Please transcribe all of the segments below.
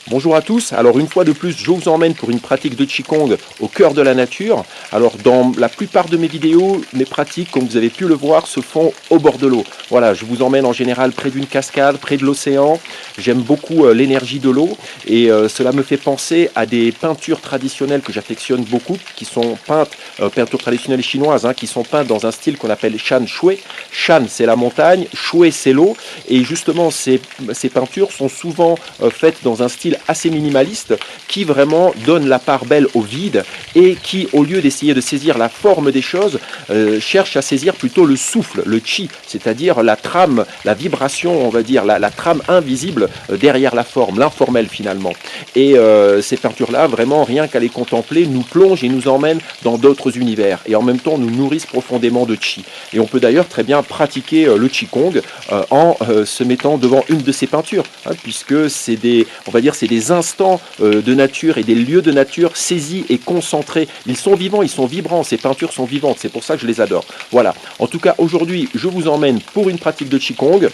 Bonjour à tous, alors une fois de plus je vous emmène pour une pratique de Qigong au cœur de la nature. Alors dans la plupart de mes vidéos, mes pratiques comme vous avez pu le voir se font au bord de l'eau. Voilà, je vous emmène en général près d'une cascade, près de l'océan. J'aime beaucoup l'énergie de l'eau et cela me fait penser à des peintures traditionnelles que j'affectionne beaucoup, qui sont peintes, peintures traditionnelles chinoises, qui sont peintes dans un style qu'on appelle Shan Shui. Shan c'est la montagne, Shui c'est l'eau et justement ces peintures sont souvent faites dans un style assez minimaliste qui vraiment donne la part belle au vide et qui, au lieu d'essayer de saisir la forme des choses, cherche à saisir plutôt le souffle, le chi, c'est-à-dire la trame, la vibration, on va dire, la trame invisible derrière la forme, l'informel finalement. Et ces peintures-là, vraiment, rien qu'à les contempler, nous plongent et nous emmènent dans d'autres univers et en même temps nous nourrissent profondément de chi. Et on peut d'ailleurs très bien pratiquer le Qigong en se mettant devant une de ces peintures, puisque c'est des, on va dire, c'est des instants de nature et des lieux de nature saisis et concentrés. Ils sont vivants, ils sont vibrants, ces peintures sont vivantes, c'est pour ça que je les adore. Voilà, en tout cas aujourd'hui je vous emmène pour une pratique de Qigong.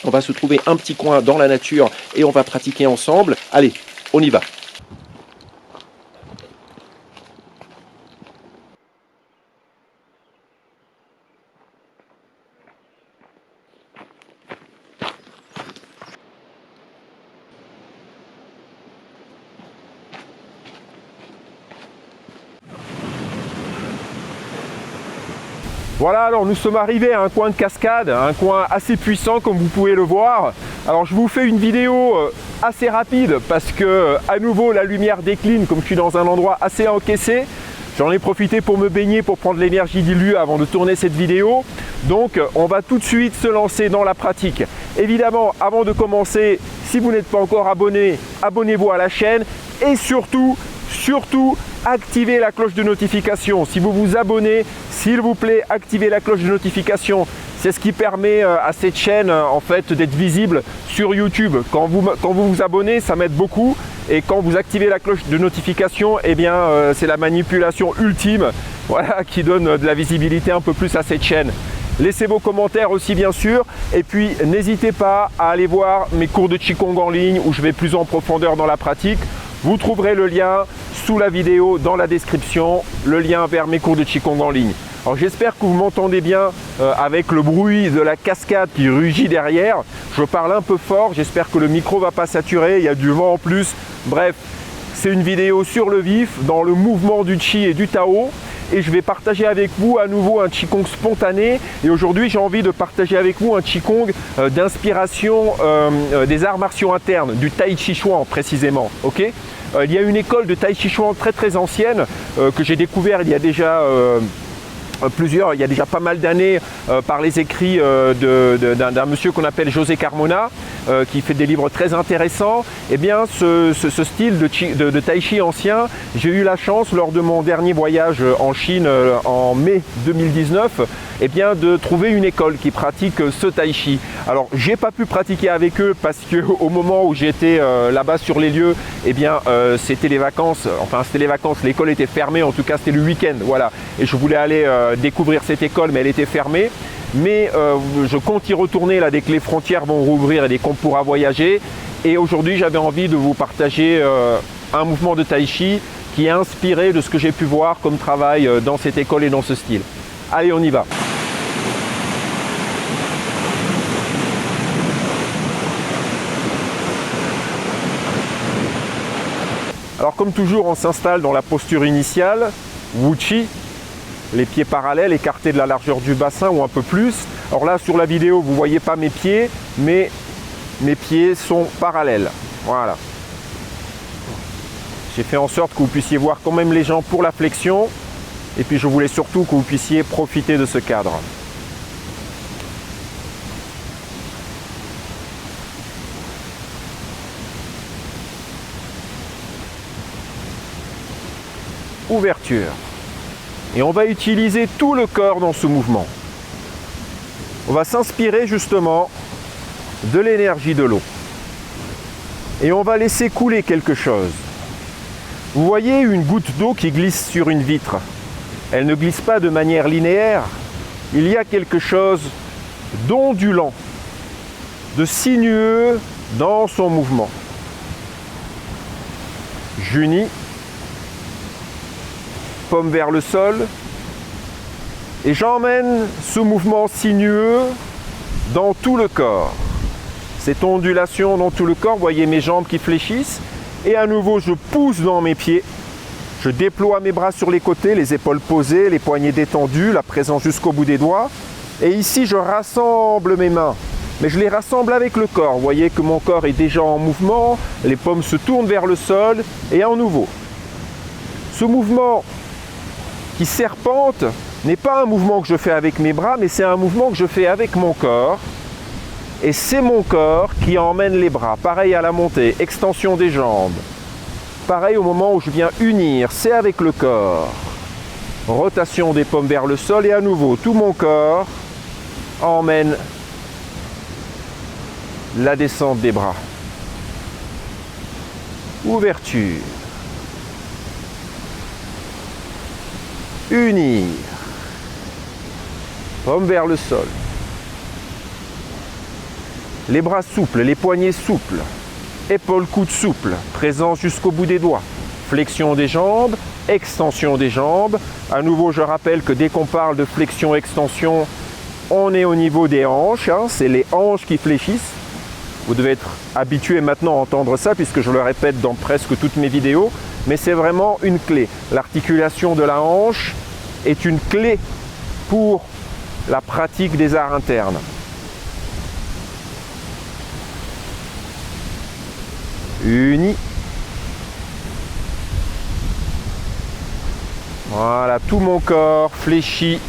On va se trouver un petit coin dans la nature et on va pratiquer ensemble. Allez, on y va. Voilà, alors nous sommes arrivés à un coin de cascade, un coin assez puissant comme vous pouvez le voir. Alors je vous fais une vidéo assez rapide parce que à nouveau la lumière décline comme je suis dans un endroit assez encaissé. J'en ai profité pour me baigner, pour prendre l'énergie du lieu avant de tourner cette vidéo. Donc on va tout de suite se lancer dans la pratique. Évidemment, avant de commencer, si vous n'êtes pas encore abonné, abonnez-vous à la chaîne et surtout, activez la cloche de notification. Si vous vous abonnez, s'il vous plaît, activez la cloche de notification. C'est ce qui permet à cette chaîne en fait d'être visible sur YouTube. Quand vous vous abonnez, ça m'aide beaucoup. Et quand vous activez la cloche de notification, eh bien c'est la manipulation ultime, voilà, qui donne de la visibilité un peu plus à cette chaîne. Laissez vos commentaires aussi bien sûr et puis n'hésitez pas à aller voir mes cours de Qigong en ligne où je vais plus en profondeur dans la pratique. Vous trouverez le lien sous la vidéo dans la description, le lien vers mes cours de Qigong en ligne. Alors j'espère que vous m'entendez bien avec le bruit de la cascade qui rugit derrière. Je parle un peu fort, j'espère que le micro ne va pas saturer, il y a du vent en plus. Bref, c'est une vidéo sur le vif, dans le mouvement du Qi et du Tao. Et je vais partager avec vous à nouveau un Qigong spontané. Et aujourd'hui, j'ai envie de partager avec vous un Qigong d'inspiration des arts martiaux internes, du Tai Chi Chuan précisément. Okay, il y a une école de Tai Chi Chuan très ancienne que j'ai découvert il y a déjà il y a déjà pas mal d'années par les écrits d'un monsieur qu'on appelle José Carmona qui fait des livres très intéressants. Et bien ce style de Tai Chi ancien, j'ai eu la chance lors de mon dernier voyage en Chine en mai 2019 et bien, de trouver une école qui pratique ce Tai Chi. Alors j'ai pas pu pratiquer avec eux parce que au moment où j'étais là-bas sur les lieux, eh bien c'était les vacances, l'école était fermée, en tout cas c'était le week-end, voilà. Et je voulais aller découvrir cette école mais elle était fermée. Mais je compte y retourner là dès que les frontières vont rouvrir et dès qu'on pourra voyager. Et aujourd'hui j'avais envie de vous partager un mouvement de Tai Chi qui est inspiré de ce que j'ai pu voir comme travail dans cette école et dans ce style. Allez, on y va. Alors comme toujours, on s'installe dans la posture initiale, Wu Chi, les pieds parallèles, écartés de la largeur du bassin ou un peu plus. Alors là, sur la vidéo, vous ne voyez pas mes pieds, mais mes pieds sont parallèles. Voilà. J'ai fait en sorte que vous puissiez voir quand même les jambes pour la flexion. Et puis je voulais surtout que vous puissiez profiter de ce cadre. Ouverture. Et on va utiliser tout le corps dans ce mouvement. On va s'inspirer justement de l'énergie de l'eau. Et on va laisser couler quelque chose. Vous voyez une goutte d'eau qui glisse sur une vitre. Elle ne glisse pas de manière linéaire. Il y a quelque chose d'ondulant, de sinueux dans son mouvement. j'unis, paume vers le sol, et j'emmène ce mouvement sinueux dans tout le corps. Cette ondulation dans tout le corps, vous voyez mes jambes qui fléchissent, et à nouveau je pousse dans mes pieds, je déploie mes bras sur les côtés, les épaules posées, les poignets détendus, la présence jusqu'au bout des doigts, et ici je rassemble mes mains. Mais je les rassemble avec le corps. Vous voyez que mon corps est déjà en mouvement, les paumes se tournent vers le sol et à nouveau. Ce mouvement qui serpente n'est pas un mouvement que je fais avec mes bras, mais c'est un mouvement que je fais avec mon corps. Et c'est mon corps qui emmène les bras. Pareil à la montée, extension des jambes. Pareil au moment où je viens unir, c'est avec le corps. Rotation des paumes vers le sol et à nouveau, tout mon corps emmène la descente des bras. Ouverture. Unir. Paume vers le sol. Les bras souples, les poignets souples. Épaules, coudes souples. Présence jusqu'au bout des doigts. Flexion des jambes. Extension des jambes. À nouveau, je rappelle que dès qu'on parle de flexion-extension, on est au niveau des hanches. C'est les hanches qui fléchissent. Vous devez être habitué maintenant à entendre ça puisque je le répète dans presque toutes mes vidéos, mais c'est vraiment une clé. L'articulation de la hanche est une clé pour la pratique des arts internes. Uni. Voilà, tout mon corps fléchit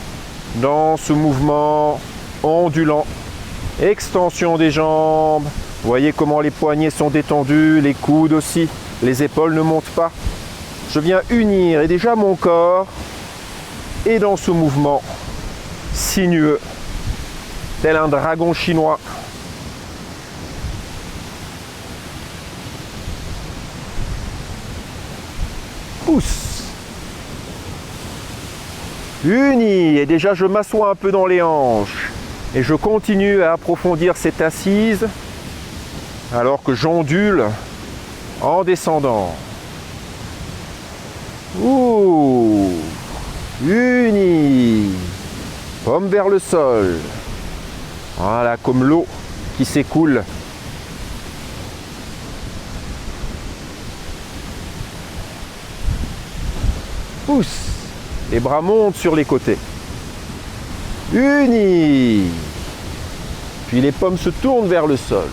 dans ce mouvement ondulant. Extension des jambes. Vous voyez comment les poignets sont détendus, les coudes aussi, les épaules ne montent pas. Je viens unir et déjà mon corps est dans ce mouvement sinueux, tel un dragon chinois. Pousse. Uni et déjà je m'assois un peu dans les hanches et je continue à approfondir cette assise alors que j'ondule en descendant. Ouh. Uni. Paume vers le sol. Voilà, comme l'eau qui s'écoule. Pousse. Les bras montent sur les côtés. Uni. Puis les paumes se tournent vers le sol.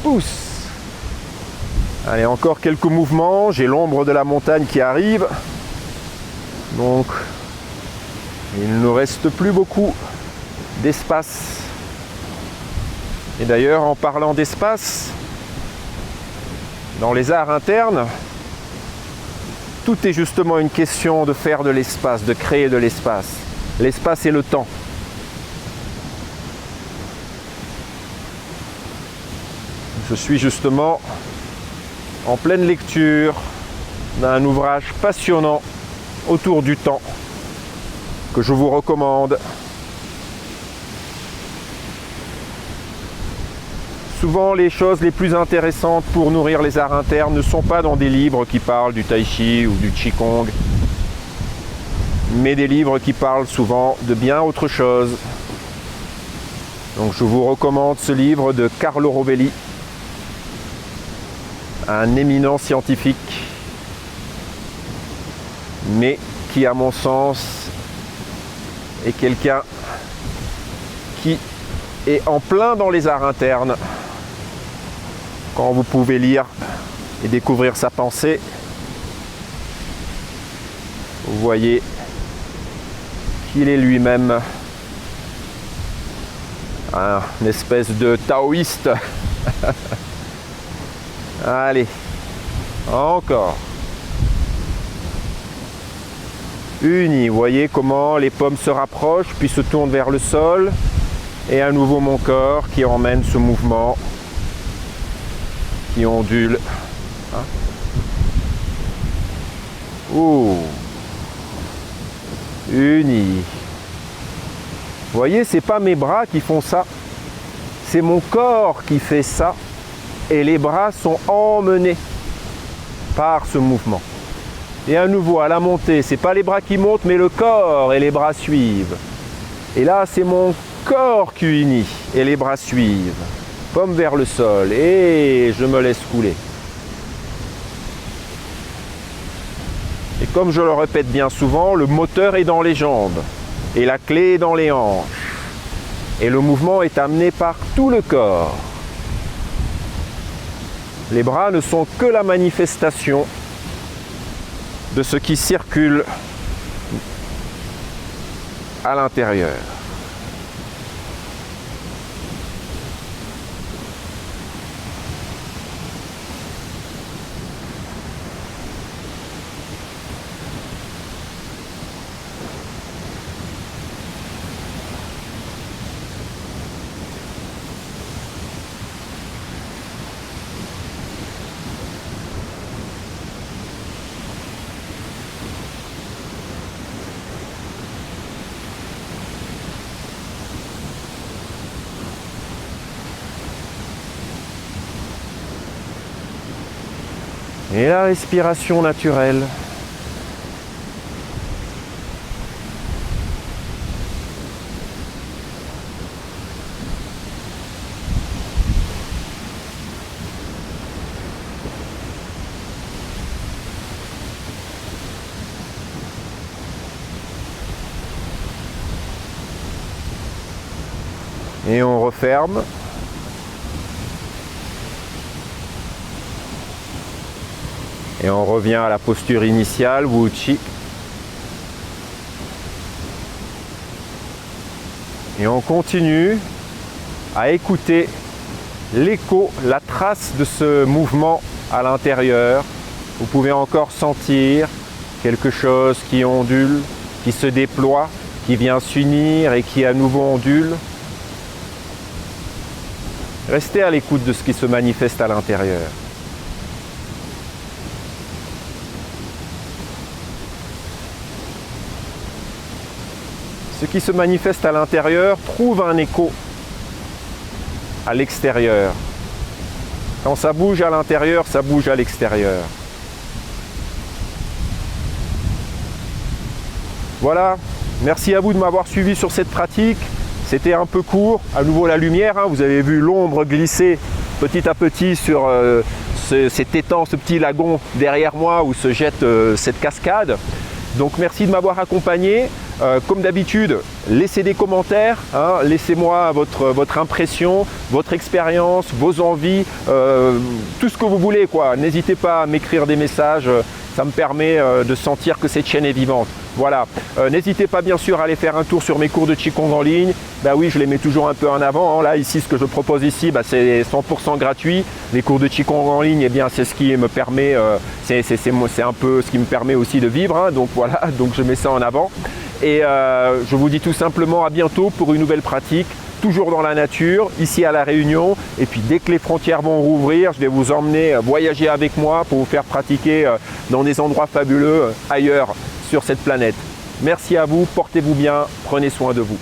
Pousse. Allez, encore quelques mouvements. J'ai l'ombre de la montagne qui arrive. Donc, il ne reste plus beaucoup d'espace. Et d'ailleurs, en parlant d'espace, dans les arts internes, tout est justement une question de faire de l'espace, de créer de l'espace. L'espace et le temps. Je suis justement en pleine lecture d'un ouvrage passionnant autour du temps que je vous recommande. Souvent, les choses les plus intéressantes pour nourrir les arts internes ne sont pas dans des livres qui parlent du tai chi ou du qigong, mais des livres qui parlent souvent de bien autre chose. Donc je vous recommande ce livre de Carlo Rovelli, un éminent scientifique, mais qui, à mon sens, est quelqu'un qui est en plein dans les arts internes. Quand vous pouvez lire et découvrir sa pensée, vous voyez qu'il est lui-même un espèce de taoïste. Allez, encore. Uni, vous voyez comment les paumes se rapprochent, puis se tournent vers le sol. Et à nouveau mon corps qui emmène ce mouvement, qui ondule. Ouh. Uni. Vous voyez, c'est pas mes bras qui font ça, c'est mon corps qui fait ça, et les bras sont emmenés par ce mouvement. Et à nouveau, à la montée, c'est pas les bras qui montent, mais le corps et les bras suivent. Et là, c'est mon corps qui unit et les bras suivent. Paume vers le sol et je me laisse couler. Et comme je le répète bien souvent, le moteur est dans les jambes et la clé est dans les hanches. Et le mouvement est amené par tout le corps. Les bras ne sont que la manifestation de ce qui circule à l'intérieur. Et la respiration naturelle. Et on referme. Et on revient à la posture initiale, Wu Chi. Et on continue à écouter l'écho, la trace de ce mouvement à l'intérieur. Vous pouvez encore sentir quelque chose qui ondule, qui se déploie, qui vient s'unir et qui à nouveau ondule. Restez à l'écoute de ce qui se manifeste à l'intérieur. Ce qui se manifeste à l'intérieur trouve un écho à l'extérieur. Quand ça bouge à l'intérieur, ça bouge à l'extérieur. Voilà, merci à vous de m'avoir suivi sur cette pratique. C'était un peu court, à nouveau la lumière, hein. Vous avez vu l'ombre glisser petit à petit sur cet étang, ce petit lagon derrière moi où se jette cette cascade. Donc merci de m'avoir accompagné. Comme d'habitude, laissez des commentaires, hein, laissez-moi votre impression, votre expérience, vos envies, tout ce que vous voulez, quoi. N'hésitez pas à m'écrire des messages, ça me permet de sentir que cette chaîne est vivante. Voilà, n'hésitez pas bien sûr à aller faire un tour sur mes cours de Qigong en ligne. Ben oui, je les mets toujours un peu en avant, hein. Là, ici, ce que je propose ici, ben, c'est 100% gratuit. Les cours de Qigong en ligne, eh bien, c'est ce qui me permet, c'est un peu ce qui me permet aussi de vivre, hein. Donc voilà, donc je mets ça en avant. Et je vous dis tout simplement à bientôt pour une nouvelle pratique, toujours dans la nature, ici à La Réunion. Et puis dès que les frontières vont rouvrir, je vais vous emmener voyager avec moi pour vous faire pratiquer dans des endroits fabuleux ailleurs sur cette planète. Merci à vous, portez-vous bien, prenez soin de vous.